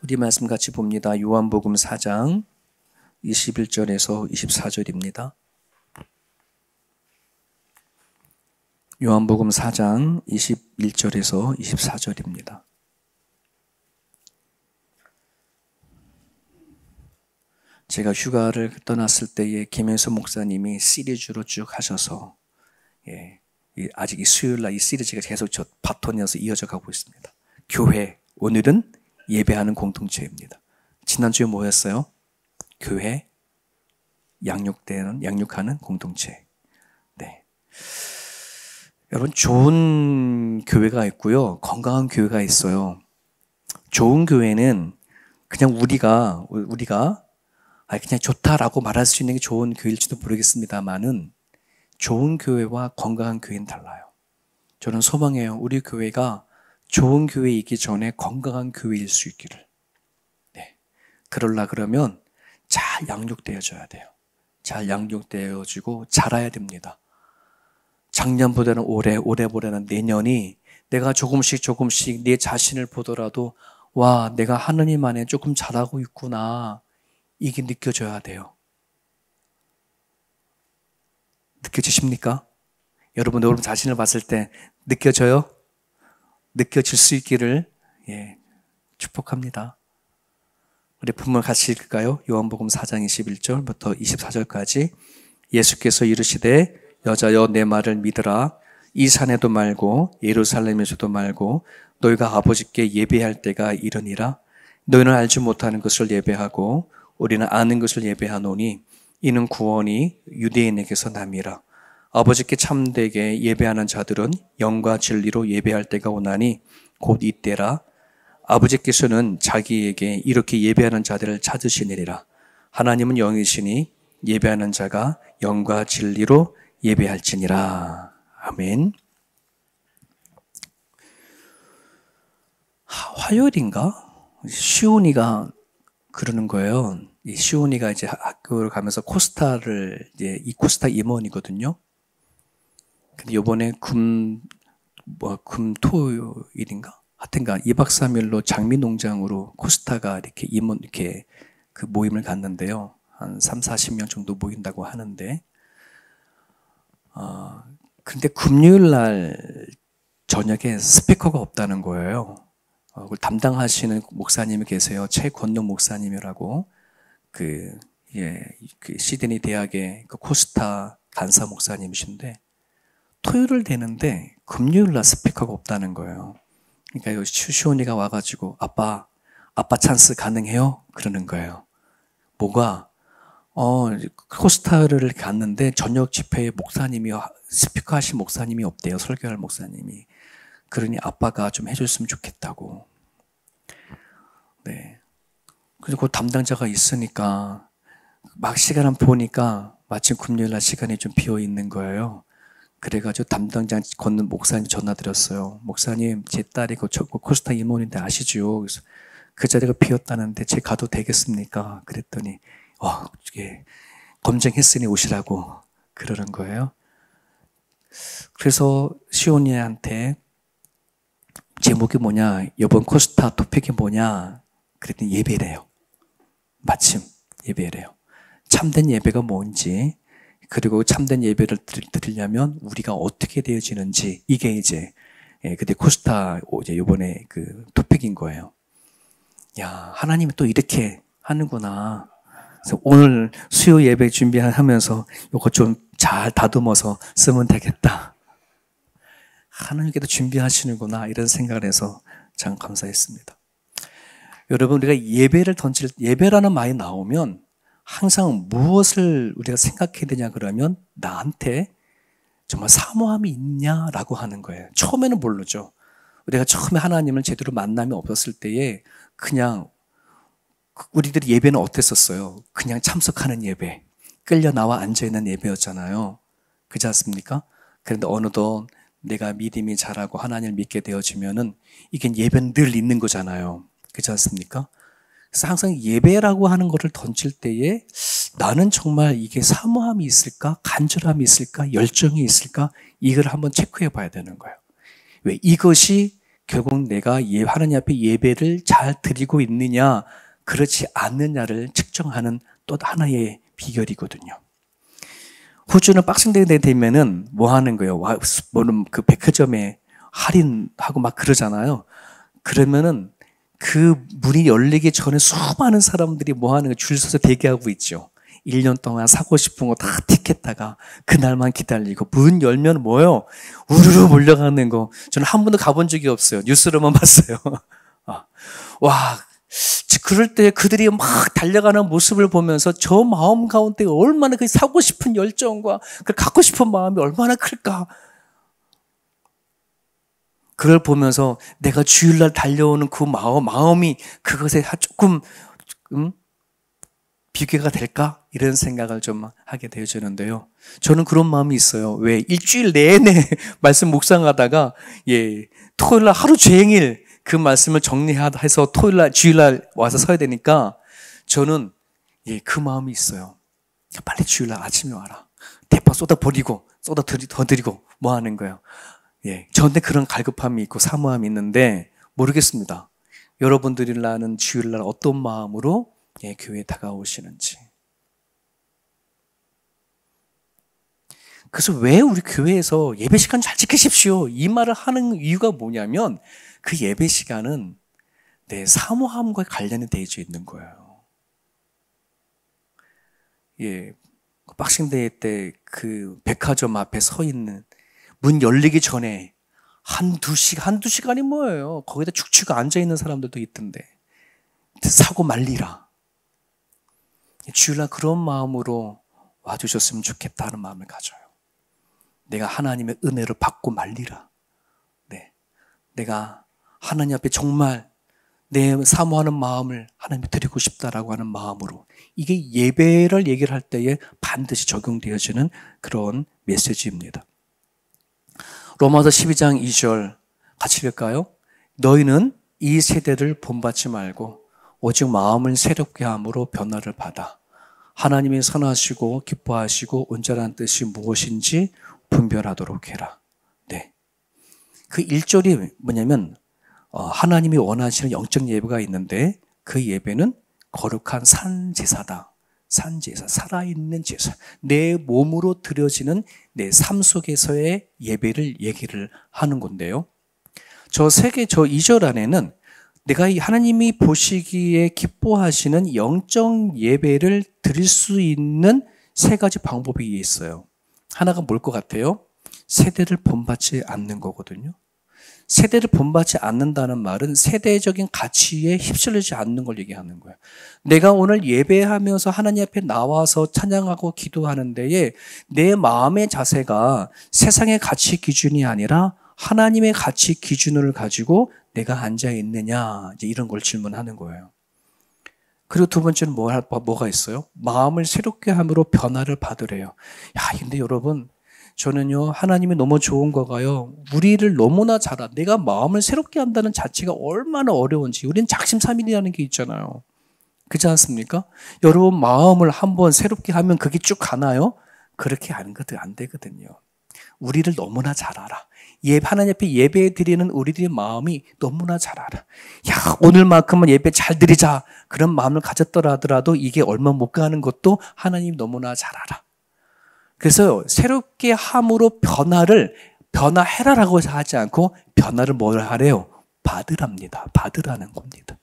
우리 말씀 같이 봅니다. 요한복음 4장 21절에서 24절입니다. 요한복음 4장 21절에서 24절입니다. 제가 휴가를 떠났을 때에 김현수 목사님이 시리즈로 쭉 하셔서 아직 이 수요일날 이 시리즈가 계속 저 바톤이어서 이어져 가고 있습니다. 교회, 오늘은 예배하는 공동체입니다. 지난주에 뭐였어요? 교회, 양육하는 공동체. 네. 여러분, 좋은 교회가 있고요, 건강한 교회가 있어요. 좋은 교회는 그냥 우리가 그냥 좋다라고 말할 수 있는 게 좋은 교회일지도 모르겠습니다만은 좋은 교회와 건강한 교회는 달라요. 저는 소망해요. 우리 교회가 좋은 교회이기 전에 건강한 교회일 수 있기를. 네. 그러면 잘 양육되어져야 돼요. 잘 양육되어지고 자라야 됩니다. 작년보다는 올해보다는 내년이 내가 조금씩 내 자신을 보더라도 와, 내가 하느님 안에 조금 잘하고 있구나. 이게 느껴져야 돼요. 느껴지십니까? 여러분 자신을 봤을 때 느껴져요? 느껴질 수 있기를 축복합니다. 우리 본문 같이 읽을까요? 요한복음 4장 21절부터 24절까지. 예수께서 이르시되 여자여 내 말을 믿으라. 이 산에도 말고 예루살렘에서도 말고 너희가 아버지께 예배할 때가 이르니라. 너희는 알지 못하는 것을 예배하고 우리는 아는 것을 예배하노니 이는 구원이 유대인에게서 남이라. 아버지께 참되게 예배하는 자들은 영과 진리로 예배할 때가 오나니 곧 이때라. 아버지께서는 자기에게 이렇게 예배하는 자들을 찾으시니라. 하나님은 영이시니 예배하는 자가 영과 진리로 예배할지니라. 아멘. 화요일인가? 시온이가 그러는 거예요. 이 시온이가 이제 학교를 가면서 이 코스타 임원이거든요. 근데 요번에 금토일인가? 하여튼가 2박 3일로 장미농장으로 코스타가 이렇게 그 모임을 갔는데요. 한 30-40명 정도 모인다고 하는데, 근데 금요일 날 저녁에 스피커가 없다는 거예요. 그걸 담당하시는 목사님이 계세요. 최권노 목사님이라고, 그 시드니 대학의 그 코스타 간사 목사님이신데, 토요일을 되는데 금요일 날 스피커가 없다는 거예요. 그러니까 시온이가 와가지고 아빠 찬스 가능해요? 그러는 거예요. 뭐가? 코스타를 갔는데 저녁 집회에 스피커 하신 목사님이 없대요. 설교할 목사님이. 그러니 아빠가 좀 해줬으면 좋겠다고. 네. 그래서 그 담당자가 있으니까 막 시간을 보니까 마침 금요일 날 시간이 좀 비어 있는 거예요. 그래가지고 담당자 걷는 목사님 전화드렸어요. 목사님, 제 딸이 그 코스타 임원인데 아시죠? 그래서 그 자리가 비었다는데 제가 가도 되겠습니까? 그랬더니 검증했으니 오시라고 그러는 거예요. 그래서 시온이한테 제목이 뭐냐, 이번 코스타 토픽이 뭐냐 그랬더니 예배래요. 마침 예배래요. 참된 예배가 뭔지, 그리고 참된 예배를 드리려면 우리가 어떻게 되어지는지, 이게 그때 코스타 이번에 그 토픽인 거예요. 야, 하나님이 또 이렇게 하는구나. 그래서 오늘 수요 예배 준비하면서 이거 좀 잘 다듬어서 쓰면 되겠다. 하나님께도 준비하시는구나, 이런 생각을 해서 참 감사했습니다. 여러분, 우리가 예배라는 말이 나오면 항상 무엇을 우리가 생각해야 되냐 그러면 나한테 정말 사모함이 있냐라고 하는 거예요. 처음에는 모르죠. 우리가 처음에 하나님을 제대로 만남이 없었을 때에 그냥 우리들이 예배는 어땠었어요? 그냥 참석하는 예배, 끌려 나와 앉아있는 예배였잖아요. 그렇지 않습니까? 그런데 어느덧 내가 믿음이 자라고 하나님을 믿게 되어지면은 이게 예배는 늘 있는 거잖아요. 그렇지 않습니까? 그래서 항상 예배라고 하는 것을 던질 때에 나는 정말 이게 사모함이 있을까? 간절함이 있을까? 열정이 있을까? 이걸 한번 체크해 봐야 되는 거예요. 왜? 이것이 결국 내가 하나님 앞에 예배를 잘 드리고 있느냐, 그렇지 않느냐를 측정하는 또 하나의 비결이거든요. 호주는 박싱데이 되면은 뭐 하는 거예요? 뭐는 그 백화점에 할인하고 막 그러잖아요. 그러면은 그 문이 열리기 전에 수많은 사람들이 뭐 하는 거예요? 줄 서서 대기하고 있죠. 1년 동안 사고 싶은 거 다 틱했다가 그날만 기다리고 문 열면 뭐요? 우르르 몰려가는 거. 저는 한 번도 가본 적이 없어요. 뉴스로만 봤어요. 와, 그럴 때 그들이 막 달려가는 모습을 보면서 저 마음 가운데 얼마나 그 사고 싶은 열정과 그 갖고 싶은 마음이 얼마나 클까. 그걸 보면서 내가 주일날 달려오는 그 마음이 그것에 조금 비교가 될까? 이런 생각을 좀 하게 되어지는데요. 저는 그런 마음이 있어요. 왜? 일주일 내내 말씀 묵상하다가, 토요일날 하루 종일 그 말씀을 정리해서 토요일날, 주일날 와서 서야 되니까 저는, 그 마음이 있어요. 빨리 주일날 아침에 와라. 대파 쏟아버리고, 더 드리고, 뭐 하는 거예요. 저한테 그런 갈급함이 있고 사모함이 있는데, 모르겠습니다. 여러분들이라는 주일날 어떤 마음으로 교회에 다가오시는지. 그래서 왜 우리 교회에서 예배 시간 잘 지키십시오, 이 말을 하는 이유가 뭐냐면 그 예배 시간은 내 사모함과 관련이 되어 있는 거예요. 박싱데이 때 그 백화점 앞에 서 있는 문 열리기 전에 한두 시간이 뭐예요? 거기다 축축 앉아있는 사람들도 있던데 사고 말리라. 주일날 그런 마음으로 와주셨으면 좋겠다는 마음을 가져요. 내가 하나님의 은혜를 받고 말리라. 내가 하나님 앞에 정말 내 사모하는 마음을 하나님께 드리고 싶다라고 하는 마음으로, 이게 예배를 얘기를 할 때에 반드시 적용되어지는 그런 메시지입니다. 로마서 12장 2절 같이 읽을까요? 너희는 이 세대를 본받지 말고 오직 마음을 새롭게 함으로 변화를 받아 하나님이 선하시고 기뻐하시고 온전한 뜻이 무엇인지 분별하도록 해라. 그 1절이 뭐냐면 하나님이 원하시는 영적 예배가 있는데 그 예배는 거룩한 산제사다. 산제사, 살아있는 제사. 내 몸으로 드려지는 내 삶 속에서의 예배를 얘기를 하는 건데요. 저 2절 안에는 내가 하나님이 보시기에 기뻐하시는 영적 예배를 드릴 수 있는 3가지 방법이 있어요. 하나가 뭘 것 같아요? 세대를 본받지 않는 거거든요. 세대를 본받지 않는다는 말은 세대적인 가치에 휩쓸리지 않는 걸 얘기하는 거예요. 내가 오늘 예배하면서 하나님 앞에 나와서 찬양하고 기도하는 데에 내 마음의 자세가 세상의 가치 기준이 아니라 하나님의 가치 기준을 가지고 내가 앉아 있느냐, 이제 이런 걸 질문하는 거예요. 그리고 두 번째는 뭐가 있어요? 마음을 새롭게 함으로 변화를 받으래요. 근데 여러분, 저는요, 하나님이 너무 좋은 거가요, 우리를 너무나 내가 마음을 새롭게 한다는 자체가 얼마나 어려운지. 우리는 작심삼일이라는 게 있잖아요. 그렇지 않습니까? 여러분, 마음을 한번 새롭게 하면 그게 쭉 가나요? 그렇게 안 되거든요. 우리를 너무나 잘 알아. 하나님 앞에 예배 드리는 우리들의 마음이 너무나 잘 알아. 오늘만큼은 예배 잘 드리자, 그런 마음을 가졌더라 하더라도 이게 얼마 못 가는 것도 하나님 너무나 잘 알아. 그래서 새롭게 함으로 변화해라라고 하지 않고 변화를 뭘 하래요? 받으랍니다. 받으라는 겁니다.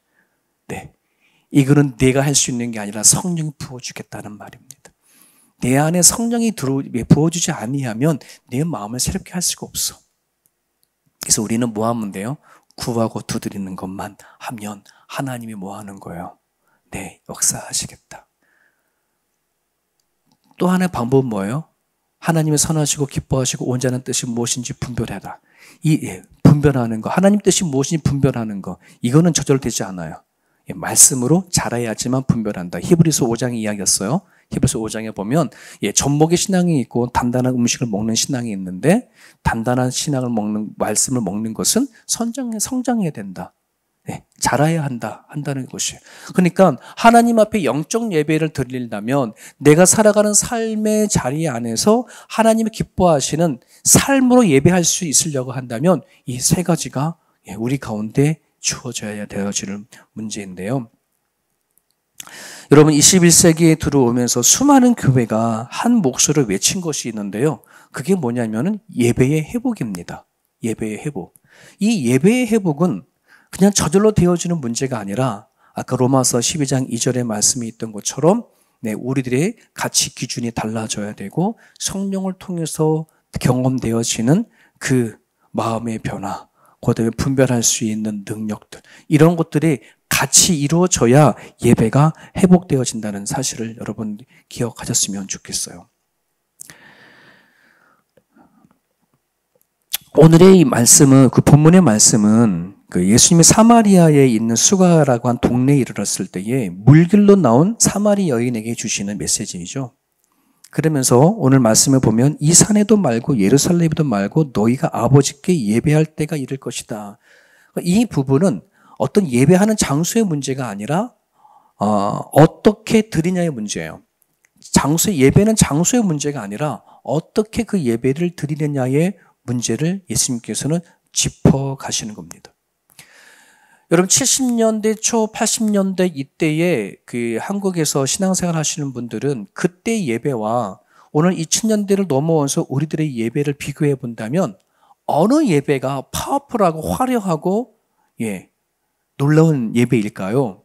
이거는 내가 할 수 있는 게 아니라 성령이 부어주겠다는 말입니다. 내 안에 성령이 부어주지 아니하면 내 마음을 새롭게 할 수가 없어. 그래서 우리는 뭐 하면 돼요? 구하고 두드리는 것만 하면 하나님이 뭐 하는 거예요? 역사하시겠다. 또 하나의 방법은 뭐예요? 하나님이 선하시고 기뻐하시고 온전한 뜻이 무엇인지 분별해라. 분별하는 거, 하나님 뜻이 무엇인지 분별하는 거, 이거는 저절되지 않아요. 말씀으로 잘해야지만 분별한다. 히브리서 5장의 이야기였어요. 히브리서 5장에 보면 젖먹이 신앙이 있고 단단한 음식을 먹는 신앙이 있는데, 단단한 말씀을 먹는 것은 성장해야 된다. 자라야 한다는 것이에요. 그러니까 하나님 앞에 영적 예배를 드리려면 내가 살아가는 삶의 자리 안에서 하나님이 기뻐하시는 삶으로 예배할 수 있으려고 한다면 이 3가지가 우리 가운데 주어져야 되어지는 문제인데요. 여러분 21세기에 들어오면서 수많은 교회가 한 목소리를 외친 것이 있는데요. 그게 뭐냐면은 예배의 회복입니다. 예배의 회복. 이 예배의 회복은 그냥 저절로 되어지는 문제가 아니라 아까 로마서 12장 2절의 말씀이 있던 것처럼 우리들의 가치 기준이 달라져야 되고 성령을 통해서 경험되어지는 그 마음의 변화, 그다음에 분별할 수 있는 능력들, 이런 것들이 같이 이루어져야 예배가 회복되어진다는 사실을 여러분 기억하셨으면 좋겠어요. 오늘의 이 말씀은, 그 본문의 말씀은 그 예수님이 사마리아에 있는 수가라고 한 동네에 이르렀을 때에 물길로 나온 사마리 여인에게 주시는 메시지이죠. 그러면서 오늘 말씀을 보면 이 산에도 말고 예루살렘에도 말고 너희가 아버지께 예배할 때가 이를 것이다. 이 부분은 어떤 예배하는 장소의 문제가 아니라 어떻게 드리냐의 문제예요. 예배는 장소의 문제가 아니라 어떻게 그 예배를 드리느냐의 문제를 예수님께서는 짚어 가시는 겁니다. 여러분 70년대 초 80년대 이때에 그 한국에서 신앙생활 하시는 분들은 그때 예배와 오늘 2000년대를 넘어와서 우리들의 예배를 비교해 본다면 어느 예배가 파워풀하고 화려하고 놀라운 예배일까요?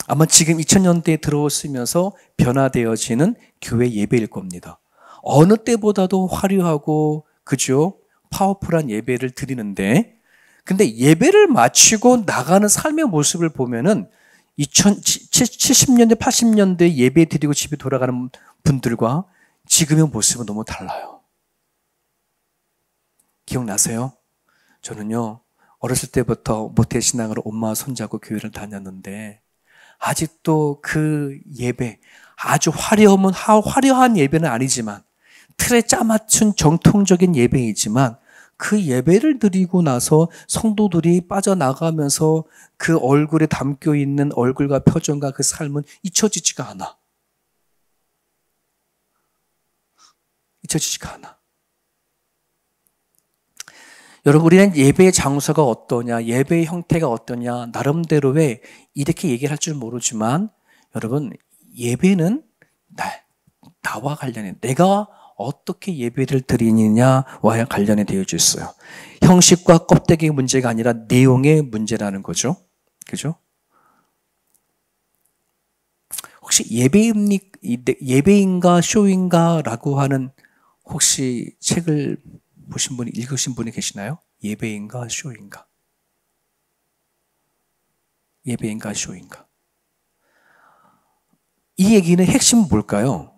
아마 지금 2000년대에 들어오시면서 변화되어지는 교회 예배일 겁니다. 어느 때보다도 화려하고 그죠? 파워풀한 예배를 드리는데 근데 예배를 마치고 나가는 삶의 모습을 보면은 70년대, 80년대 예배 드리고 집에 돌아가는 분들과 지금의 모습은 너무 달라요. 기억나세요? 저는요, 어렸을 때부터 모태신앙으로 엄마 손잡고 교회를 다녔는데 아직도 그 예배, 아주 화려한 예배는 아니지만 틀에 짜맞춘 정통적인 예배이지만 그 예배를 드리고 나서 성도들이 빠져나가면서 그 얼굴에 담겨 있는 얼굴과 표정과 그 삶은 잊혀지지가 않아. 잊혀지지가 않아. 여러분, 우리는 예배의 장소가 어떠냐, 예배의 형태가 어떠냐, 나름대로의 이렇게 얘기를 할 줄 모르지만 여러분, 예배는 나와 관련해, 내가 어떻게 예배를 드리느냐와 관련이 되어져 있어요. 형식과 껍데기의 문제가 아니라 내용의 문제라는 거죠. 그죠? 혹시 예배인가 쇼인가 라고 하는 혹시 책을 보신 분이, 읽으신 분이 계시나요? 예배인가 쇼인가? 예배인가 쇼인가? 이 얘기는 핵심은 뭘까요?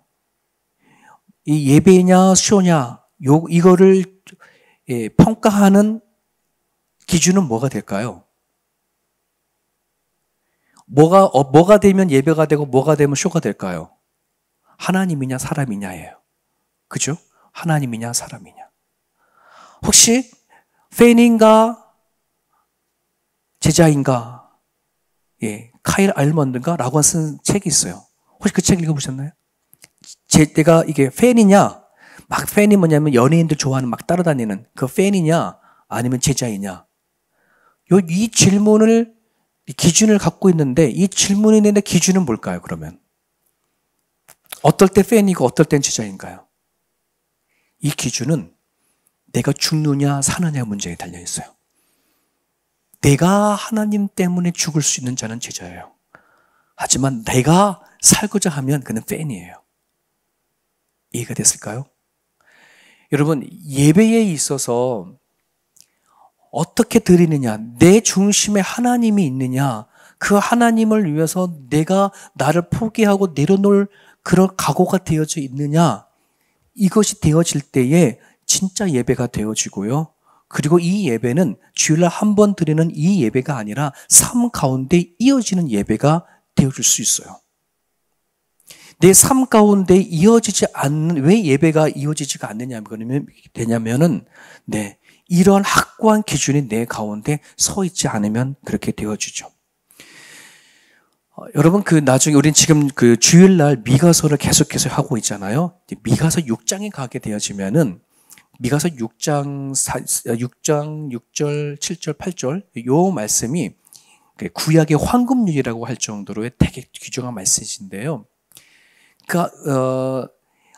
이 예배냐 쇼냐 이거를 평가하는 기준은 뭐가 될까요? 뭐가 되면 예배가 되고 뭐가 되면 쇼가 될까요? 하나님이냐 사람이냐예요. 그죠? 하나님이냐 사람이냐. 혹시 팬인가 제자인가? 카일 알먼드인가? 라고 쓴 책이 있어요. 혹시 그 책 읽어보셨나요? 내가 이게 팬이냐, 막 팬이 뭐냐면 연예인들 좋아하는 막 따라다니는 그 팬이냐, 아니면 제자이냐. 이 질문을, 기준을 갖고 있는데 이 질문에 있는 기준은 뭘까요, 그러면? 어떨 때 팬이고 어떨 땐 제자인가요? 이 기준은 내가 죽느냐 사느냐 문제에 달려 있어요. 내가 하나님 때문에 죽을 수 있는 자는 제자예요. 하지만 내가 살고자 하면 그는 팬이에요. 이해가 됐을까요? 여러분, 예배에 있어서 어떻게 드리느냐, 내 중심에 하나님이 있느냐, 그 하나님을 위해서 내가 나를 포기하고 내려놓을 그런 각오가 되어져 있느냐, 이것이 되어질 때에 진짜 예배가 되어지고요. 그리고 이 예배는 주일날 한 번 드리는 이 예배가 아니라 삶 가운데 이어지는 예배가 되어질 수 있어요. 내 삶 가운데 이어지지 않는, 왜 예배가 이어지지가 않느냐면은, 이러한 확고한 기준이 내 가운데 서 있지 않으면 그렇게 되어지죠. 여러분, 나중에 우린 지금 주일날 미가서를 계속해서 하고 있잖아요. 미가서 6장에 가게 되어지면은, 미가서 6장 6절, 7절, 8절 요 말씀이 구약의 황금률이라고 할 정도로의 되게 귀중한 메시지인데요. 그러니까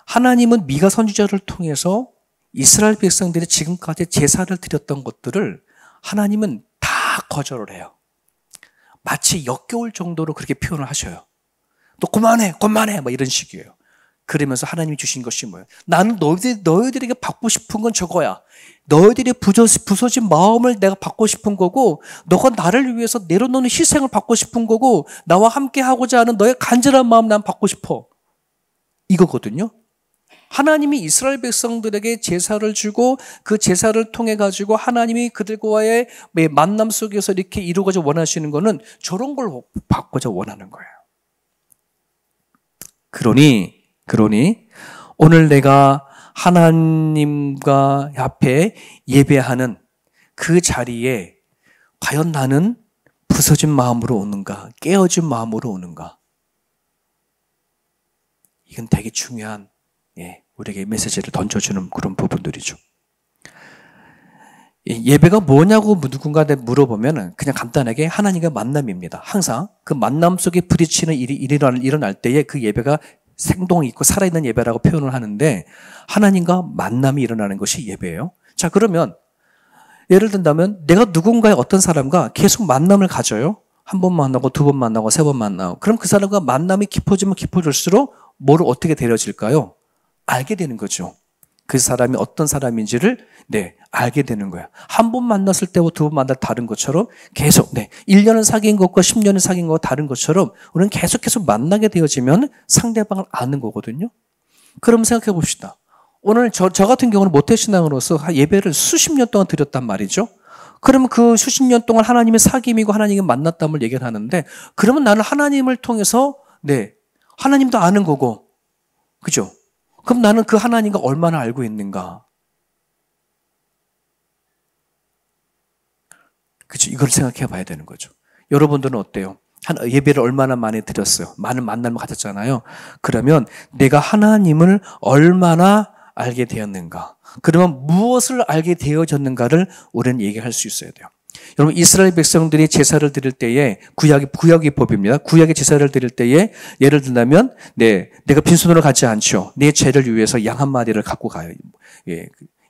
하나님은 미가 선지자를 통해서 이스라엘 백성들이 지금까지 제사를 드렸던 것들을 하나님은 다 거절을 해요. 마치 역겨울 정도로 그렇게 표현을 하셔요. 또 그만해 뭐 이런 식이에요. 그러면서 하나님이 주신 것이 뭐예요? 나는 너희들에게 받고 싶은 건 저거야. 너희들의 부서진 마음을 내가 받고 싶은 거고, 너가 나를 위해서 내려놓는 희생을 받고 싶은 거고, 나와 함께 하고자 하는 너의 간절한 마음 난 받고 싶어. 이거거든요. 하나님이 이스라엘 백성들에게 제사를 주고 그 제사를 통해 가지고 하나님이 그들과의 만남 속에서 이렇게 이루고자 원하시는 거는 저런 걸 받고자 원하는 거예요. 그러니 오늘 내가 하나님과 앞에 예배하는 그 자리에 과연 나는 부서진 마음으로 오는가, 깨어진 마음으로 오는가? 이건 되게 중요한 우리에게 메시지를 던져주는 그런 부분들이죠. 예배가 뭐냐고 누군가한테 물어보면 그냥 간단하게 하나님과 만남입니다. 항상 그 만남 속에 부딪히는 일이 일어날 때에 그 예배가 생동이 있고 살아있는 예배라고 표현을 하는데, 하나님과 만남이 일어나는 것이 예배예요. 자, 그러면 예를 든다면 내가 누군가의 어떤 사람과 계속 만남을 가져요. 한 번 만나고 두 번 만나고 세 번 만나고, 그럼 그 사람과 만남이 깊어지면 깊어질수록 뭐를 어떻게 데려질까요? 알게 되는 거죠. 그 사람이 어떤 사람인지를 알게 되는 거예요. 한 번 만났을 때와 두 번 만날 때 다른 것처럼 계속 1년을 사귄 것과 10년을 사귄 것과 다른 것처럼 우리는 계속 만나게 되어지면 상대방을 아는 거거든요. 그럼 생각해 봅시다. 오늘 저 같은 경우는 모태신앙으로서 예배를 수십 년 동안 드렸단 말이죠. 그러면 그 수십 년 동안 하나님의 사귐이고 하나님을 만났다는 얘기를 하는데, 그러면 나는 하나님을 통해서 하나님도 아는 거고, 그죠? 그럼 나는 그 하나님과 얼마나 알고 있는가? 그죠? 이걸 생각해 봐야 되는 거죠. 여러분들은 어때요? 예배를 얼마나 많이 드렸어요? 많은 만남을 가졌잖아요. 그러면 내가 하나님을 얼마나 알게 되었는가? 그러면 무엇을 알게 되어졌는가를 우리는 얘기할 수 있어야 돼요. 여러분, 이스라엘 백성들이 제사를 드릴 때에 구약의 법입니다. 구약의 제사를 드릴 때에 예를 든다면 내가 빈손으로 가지 않죠. 내 죄를 위해서 양 한 마리를 갖고 가요.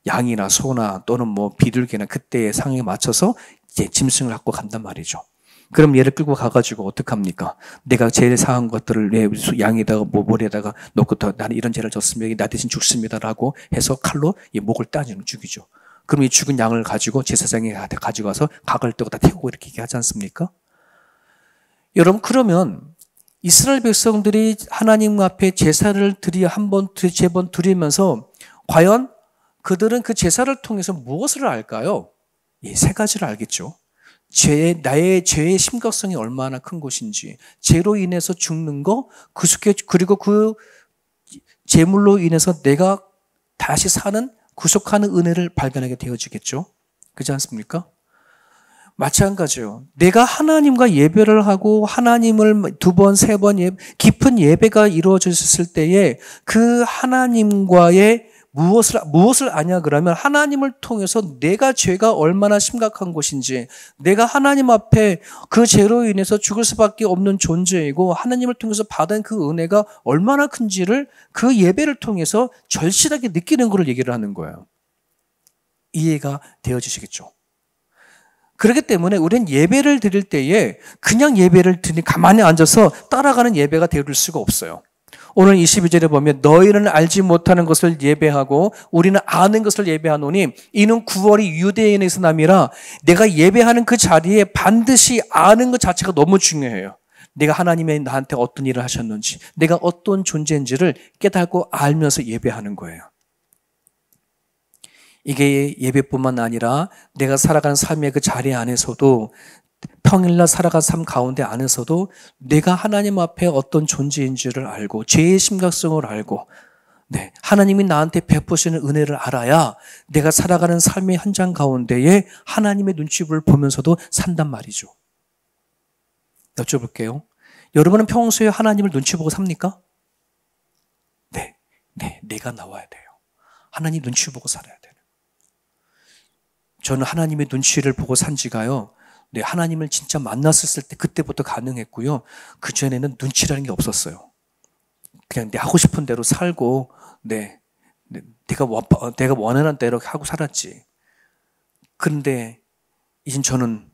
양이나 소나 또는 비둘기나 그때의 상황에 맞춰서 이제 짐승을 갖고 간단 말이죠. 그럼 얘를 끌고 가가지고 어떡합니까? 내가 제일 사한 것들을 내 양에다가 머리에다가 놓고 나는 이런 죄를 졌으면 나 대신 죽습니다라고 해서 칼로 목을 따지는 죽이죠. 그럼 이 죽은 양을 가지고 제사장에 가지고 가서 각을 뜨고 다 태우고 이렇게 하지 않습니까? 여러분, 그러면 이스라엘 백성들이 하나님 앞에 제사를 세 번 드리면서 과연 그들은 그 제사를 통해서 무엇을 알까요? 세 가지를 알겠죠. 나의 죄의 심각성이 얼마나 큰 것인지, 죄로 인해서 죽는 거, 그리고 그 제물로 인해서 내가 다시 사는 구속하는 은혜를 발견하게 되어지겠죠. 그렇지 않습니까? 마찬가지요. 내가 하나님과 예배를 하고 하나님을 두 번, 세 번 깊은 예배가 이루어졌을 때에 그 하나님과의 무엇을 아냐 그러면 하나님을 통해서 내가 죄가 얼마나 심각한 것인지, 내가 하나님 앞에 그 죄로 인해서 죽을 수밖에 없는 존재이고 하나님을 통해서 받은 그 은혜가 얼마나 큰지를 그 예배를 통해서 절실하게 느끼는 것을 얘기를 하는 거예요. 이해가 되어지시겠죠? 그렇기 때문에 우리는 예배를 드릴 때에 그냥 예배를 드리니 가만히 앉아서 따라가는 예배가 되어줄 수가 없어요. 오늘 22절에 보면 너희는 알지 못하는 것을 예배하고 우리는 아는 것을 예배하노니 이는 구원이 유대인에서 남이라. 내가 예배하는 그 자리에 반드시 아는 것 자체가 너무 중요해요. 내가 하나님의 나한테 어떤 일을 하셨는지, 내가 어떤 존재인지를 깨닫고 알면서 예배하는 거예요. 이게 예배뿐만 아니라 내가 살아가는 삶의 그 자리 안에서도, 평일날 살아간 삶 가운데 안에서도 내가 하나님 앞에 어떤 존재인지를 알고 죄의 심각성을 알고 하나님이 나한테 베푸시는 은혜를 알아야 내가 살아가는 삶의 현장 가운데에 하나님의 눈치를 보면서도 산단 말이죠. 여쭤볼게요. 여러분은 평소에 하나님을 눈치 보고 삽니까? 네, 내가 나와야 돼요. 하나님 눈치 보고 살아야 돼요. 저는 하나님의 눈치를 보고 산 지가요. 네, 하나님을 진짜 만났을 때 그때부터 가능했고요. 그전에는 눈치라는 게 없었어요. 그냥 내 하고 싶은 대로 살고, 내가 원하는 대로 하고 살았지. 그런데 이젠 저는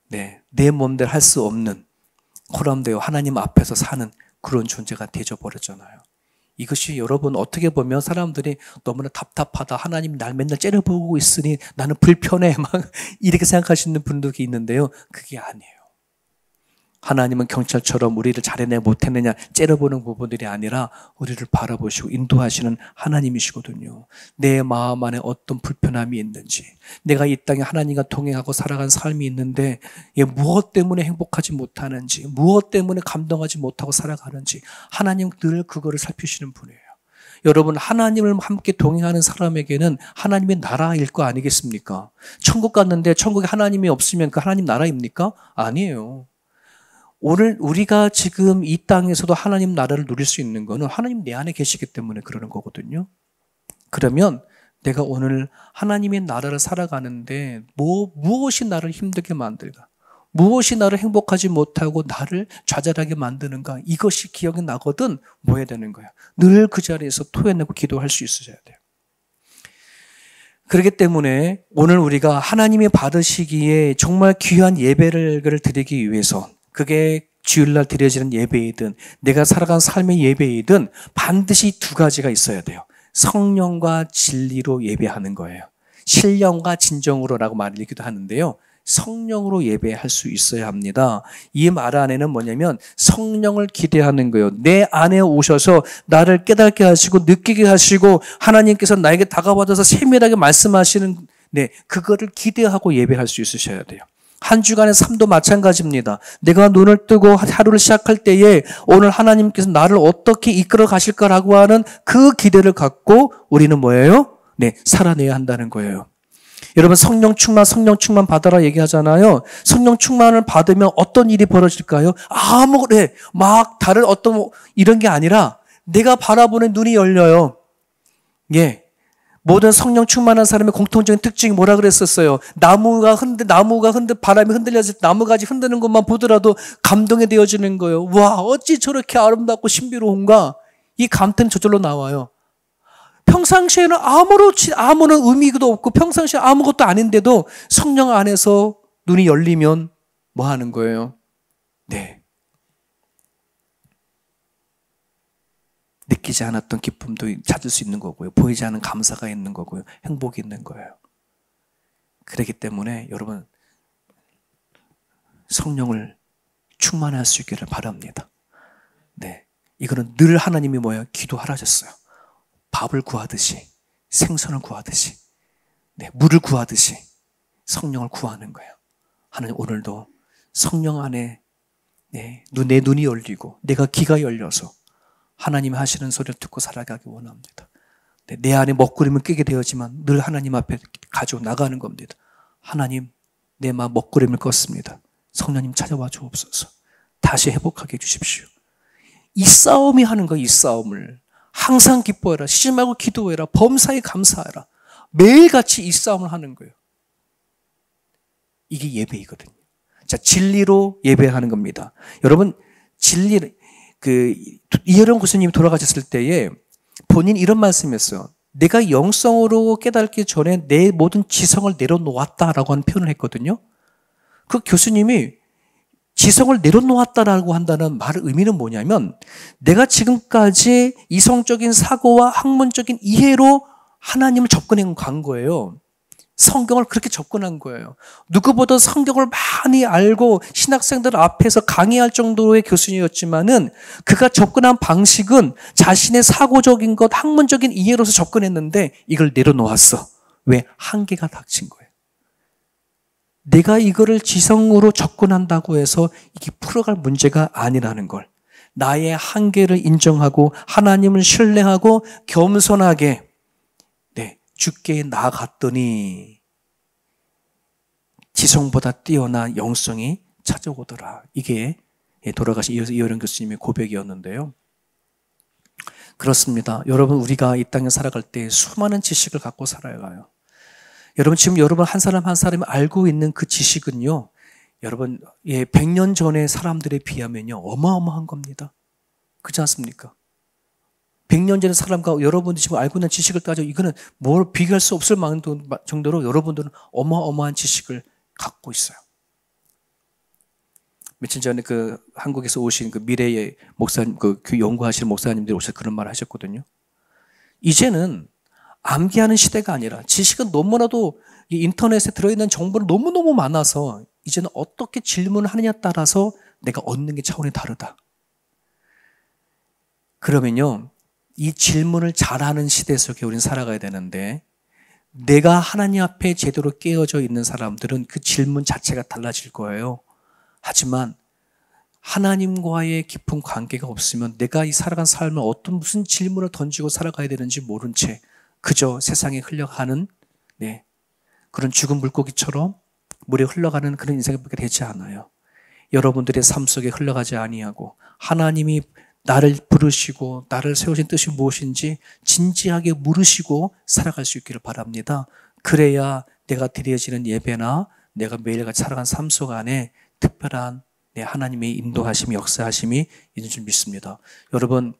내 몸대로 할 수 없는 호람되어 하나님 앞에서 사는 그런 존재가 되어버렸잖아요. 이것이 여러분 어떻게 보면 사람들이 너무나 답답하다. 하나님 날 맨날 째려보고 있으니 나는 불편해. 막 이렇게 생각하시는 분들이 있는데요. 그게 아니에요. 하나님은 경찰처럼 우리를 잘해내 못해내냐 째려보는 부분들이 아니라 우리를 바라보시고 인도하시는 하나님이시거든요. 내 마음 안에 어떤 불편함이 있는지, 내가 이 땅에 하나님과 동행하고 살아간 삶이 있는데 무엇 때문에 행복하지 못하는지, 무엇 때문에 감동하지 못하고 살아가는지 하나님 늘 그거를 살피시는 분이에요. 여러분, 하나님을 함께 동행하는 사람에게는 하나님의 나라일 거 아니겠습니까? 천국 갔는데 천국에 하나님이 없으면 그 하나님 나라입니까? 아니에요. 오늘 우리가 지금 이 땅에서도 하나님 나라를 누릴 수 있는 거는 하나님 내 안에 계시기 때문에 그러는 거거든요. 그러면 내가 오늘 하나님의 나라를 살아가는데 무엇이 나를 힘들게 만들까? 무엇이 나를 행복하지 못하고 나를 좌절하게 만드는가? 이것이 기억이 나거든 뭐 해야 되는 거야? 늘 그 자리에서 토해내고 기도할 수 있어야 돼요. 그렇기 때문에 오늘 우리가 하나님이 받으시기에 정말 귀한 예배를 드리기 위해서, 그게 주일날 드려지는 예배이든 내가 살아간 삶의 예배이든 반드시 두 가지가 있어야 돼요. 성령과 진리로 예배하는 거예요. 신령과 진정으로라고 말하기도 하는데요. 성령으로 예배할 수 있어야 합니다. 이 말 안에는 뭐냐면 성령을 기대하는 거예요. 내 안에 오셔서 나를 깨닫게 하시고 느끼게 하시고 하나님께서 나에게 다가와서 세밀하게 말씀하시는 그거를 기대하고 예배할 수 있으셔야 돼요. 한 주간의 삶도 마찬가지입니다. 내가 눈을 뜨고 하루를 시작할 때에 오늘 하나님께서 나를 어떻게 이끌어 가실까라고 하는 그 기대를 갖고 우리는 뭐예요? 살아내야 한다는 거예요. 여러분, 성령 충만 받아라 얘기하잖아요. 성령 충만을 받으면 어떤 일이 벌어질까요? 막 다른 어떤 이런 게 아니라 내가 바라보는 눈이 열려요. 모든 성령 충만한 사람의 공통적인 특징이 뭐라 그랬었어요? 나무가 바람이 흔들려서 나무가지 흔드는 것만 보더라도 감동이 되어지는 거예요. 와, 어찌 저렇게 아름답고 신비로운가? 이 감탄이 저절로 나와요. 평상시에는 아무런 의미도 없고 평상시에 아무것도 아닌데도 성령 안에서 눈이 열리면 뭐 하는 거예요? 느끼지 않았던 기쁨도 찾을 수 있는 거고요. 보이지 않은 감사가 있는 거고요. 행복이 있는 거예요. 그렇기 때문에 여러분, 성령을 충만할 수 있기를 바랍니다. 이거는 늘 하나님이 뭐예요? 기도하라셨어요. 밥을 구하듯이, 생선을 구하듯이, 물을 구하듯이 성령을 구하는 거예요. 하나님 오늘도 성령 안에 내 눈이 열리고 내가 귀가 열려서 하나님이 하시는 소리를 듣고 살아가기 원합니다. 내 안에 먹구름은 끄게 되었지만 늘 하나님 앞에 가지고 나가는 겁니다. 하나님, 내 마음 먹구름을 껐습니다. 성령님 찾아와 주옵소서. 다시 회복하게 해주십시오. 이 싸움이 하는 거예요. 이 싸움을. 항상 기뻐해라. 쉬지 말고 기도해라. 범사에 감사해라. 매일같이 이 싸움을 하는 거예요. 이게 예배이거든요. 자, 진리로 예배하는 겁니다. 여러분, 이혜령 교수님이 돌아가셨을 때에 본인 이런 말씀이었어요. 내가 영성으로 깨닫기 전에 내 모든 지성을 내려놓았다라고 하는 표현을 했거든요. 그 교수님이 지성을 내려놓았다라고 한다는 말의 의미는 뭐냐면 내가 지금까지 이성적인 사고와 학문적인 이해로 하나님을 접근해 간 거예요. 성경을 그렇게 접근한 거예요. 누구보다 성경을 많이 알고 신학생들 앞에서 강의할 정도의 교수님이었지만은 그가 접근한 방식은 자신의 사고적인 것, 학문적인 이해로서 접근했는데 이걸 내려놓았어. 왜? 한계가 닥친 거예요. 내가 이거를 지성으로 접근한다고 해서 이게 풀어갈 문제가 아니라는 걸. 나의 한계를 인정하고 하나님을 신뢰하고 겸손하게 주께 나아갔더니 지성보다 뛰어난 영성이 찾아오더라. 이게 돌아가신 이혜령 교수님의 고백이었는데요. 그렇습니다. 여러분, 우리가 이 땅에 살아갈 때 수많은 지식을 갖고 살아가요. 여러분 지금 여러분 한 사람 한 사람이 알고 있는 그 지식은요, 여러분 100년 전의 사람들에 비하면요 어마어마한 겁니다. 그렇지 않습니까? 100년 전의 사람과 여러분들이 지금 알고 있는 지식을 따져 이거는 뭘 비교할 수 없을 정도로 여러분들은 어마어마한 지식을 갖고 있어요. 며칠 전에 그 한국에서 오신 그 미래의 목사님, 그 연구하시는 목사님들이 오셔서 그런 말을 하셨거든요. 이제는 암기하는 시대가 아니라 지식은 너무나도 이 인터넷에 들어있는 정보는 너무너무 많아서 이제는 어떻게 질문을 하느냐에 따라서 내가 얻는 게 차원이 다르다. 그러면요, 이 질문을 잘하는 시대 속에 우리는 살아가야 되는데 내가 하나님 앞에 제대로 깨어져 있는 사람들은 그 질문 자체가 달라질 거예요. 하지만 하나님과의 깊은 관계가 없으면 내가 이 살아간 삶을 무슨 질문을 던지고 살아가야 되는지 모른 채 그저 세상에 흘러가는 그런 죽은 물고기처럼 물에 흘러가는 그런 인생밖에 되지 않아요. 여러분들의 삶 속에 흘러가지 아니하고 하나님이 나를 부르시고 나를 세우신 뜻이 무엇인지 진지하게 물으시고 살아갈 수 있기를 바랍니다. 그래야 내가 드려지는 예배나 내가 매일같이 살아간 삶 속 안에 특별한 하나님의 인도하심이 역사하심이 있는 줄 믿습니다. 여러분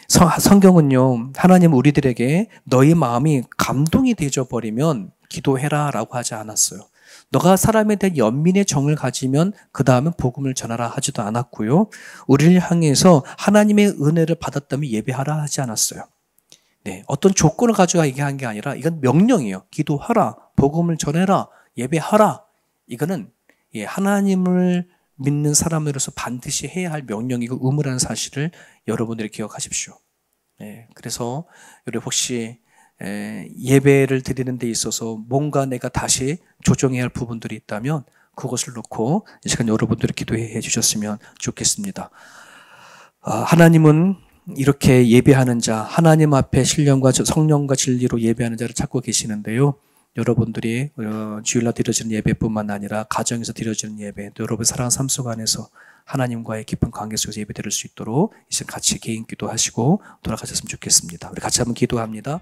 성경은요 하나님 우리들에게 너희 마음이 감동이 되어져 버리면 기도해라 라고 하지 않았어요. 너가 사람에 대한 연민의 정을 가지면 그 다음에 복음을 전하라 하지도 않았고요. 우리를 향해서 하나님의 은혜를 받았다면 예배하라 하지 않았어요. 어떤 조건을 가지고 얘기한 게 아니라 이건 명령이에요. 기도하라, 복음을 전해라, 예배하라. 이거는 하나님을 믿는 사람으로서 반드시 해야 할 명령이고 의무라는 사실을 여러분들이 기억하십시오. 그래서 여러분 혹시 예배를 드리는 데 있어서 뭔가 내가 다시 조정해야 할 부분들이 있다면 그것을 놓고 이 시간 여러분들이 기도해 주셨으면 좋겠습니다. 하나님은 이렇게 예배하는 자, 하나님 앞에 신령과 성령과 진리로 예배하는 자를 찾고 계시는데요. 여러분들이 주일날 드려지는 예배뿐만 아니라 가정에서 드려지는 예배, 또 여러분의 사랑하는 삶 속 안에서 하나님과의 깊은 관계 속에서 예배 드릴 수 있도록 이제 같이 개인 기도하시고 돌아가셨으면 좋겠습니다. 우리 같이 한번 기도합니다.